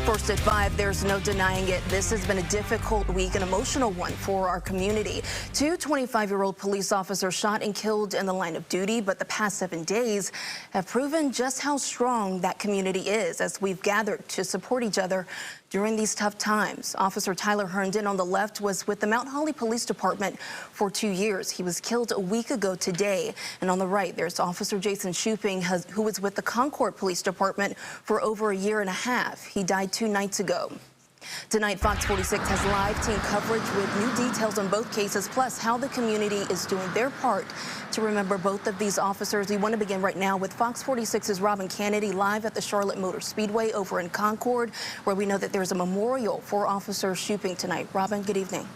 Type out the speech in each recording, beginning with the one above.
First at 5, there's no denying it. This has been a difficult week, an emotional one for our community. Two 25-year-old police officers shot and killed in the line of duty, but the past 7 days have proven just how strong that community is as we've gathered to support each other during these tough times. Officer Tyler Herndon on the left was with the Mount Holly Police Department for 2 years. He was killed a week ago today. And on the right, there's Officer Jason Shuping, who was with the Concord Police Department for over a year and a half. He died 2 nights ago. Tonight, Fox 46 has live team coverage with new details on both cases, plus how the community is doing their part to remember both of these officers. We want to begin right now with Fox 46's Robin Kennedy live at the Charlotte Motor Speedway over in Concord, where we know that there's a memorial for Officer Shuping tonight. Robin, good evening.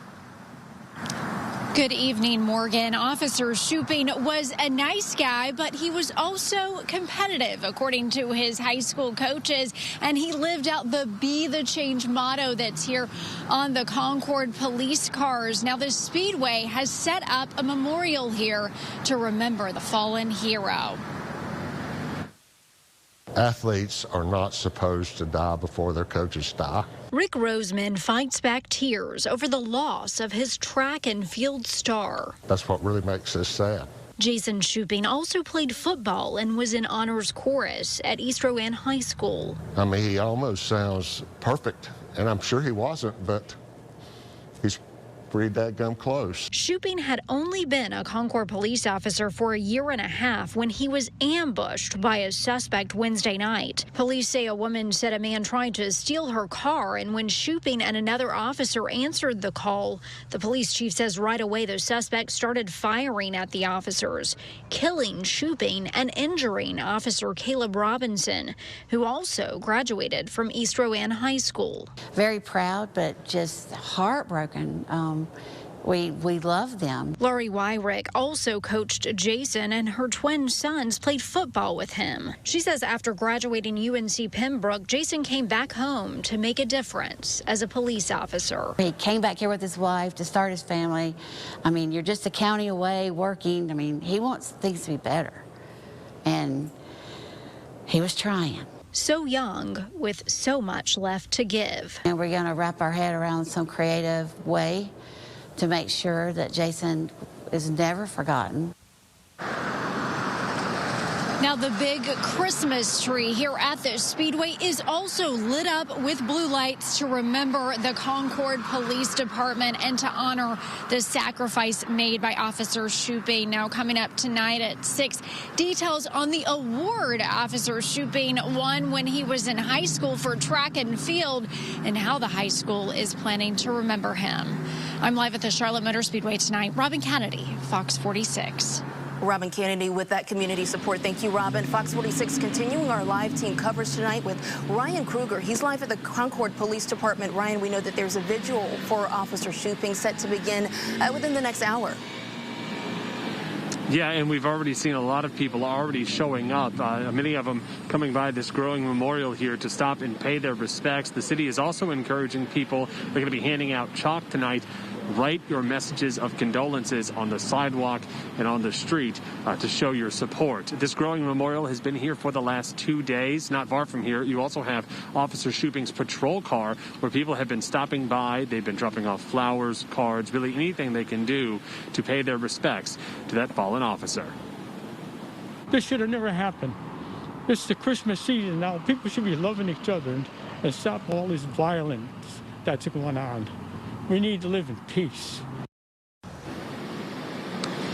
Good evening, Morgan. Officer Shuping was a nice guy, but he was also competitive, according to his high school coaches, and he lived out the Be the Change motto that's here on the Concord police cars. Now, the Speedway has set up a memorial here to remember the fallen hero. Athletes are not supposed to die before their coaches die. Rick Roseman fights back tears over the loss of his track and field star. That's what really makes this sad. Jason Shuping also played football and was in honors chorus at East Rowan High School. I mean, he almost sounds perfect, and I'm sure he wasn't, but he's pretty dadgum close. Shuping had only been a Concord police officer for a year and a half when he was ambushed by a suspect Wednesday night. Police say a woman said a man tried to steal her car, and when Shuping and another officer answered the call, the police chief says right away the suspect started firing at the officers, killing Shuping and injuring Officer Caleb Robinson, who also graduated from East Rowan High School. Very proud, but just heartbroken. We love them. Lori Wyrick also coached Jason, and her twin sons played football with him. She says after graduating UNC Pembroke, Jason came back home to make a difference as a police officer. He came back here with his wife to start his family. I mean, you're just a county away working. I mean, he wants things to be better. And he was trying. So young, with so much left to give. And we're going to wrap our head around some creative way to make sure that Jason is never forgotten. Now, the big Christmas tree here at the Speedway is also lit up with blue lights to remember the Concord Police Department and to honor the sacrifice made by Officer Shuping. Now, coming up tonight at 6, details on the award Officer Shuping won when he was in high school for track and field and how the high school is planning to remember him. I'm live at the Charlotte Motor Speedway tonight. Robin Kennedy, Fox 46. Robin Kennedy with that community support. Thank you, Robin. Fox 46 continuing our live team coverage tonight with Ryan Kruger. He's live at the Concord Police Department. Ryan, we know that there's a vigil for Officer Shuping set to begin within the next hour. Yeah, and we've already seen a lot of people already showing up, many of them coming by this growing memorial here to stop and pay their respects. The city is also encouraging people. They're going to be handing out chalk tonight. Write your messages of condolences on the sidewalk and on the street to show your support. This growing memorial has been here for the last 2 days. Not far from here, you also have Officer Shuping's patrol car where people have been stopping by. They've been dropping off flowers, cards, really anything they can do to pay their respects to that fallen officer. This should have never happened. It's the Christmas season now. People should be loving each other and stop all this violence that's going on. We need to live in peace.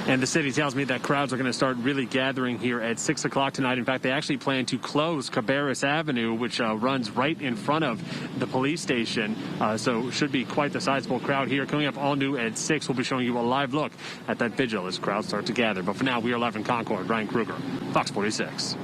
And the city tells me that crowds are going to start really gathering here at 6 o'clock tonight. In fact, they actually plan to close Cabarrus Avenue, which runs right in front of the police station. So should be quite the sizable crowd here. Coming up all new at 6, we'll be showing you a live look at that vigil as crowds start to gather. But for now, we are live in Concord. Ryan Kruger, Fox 46.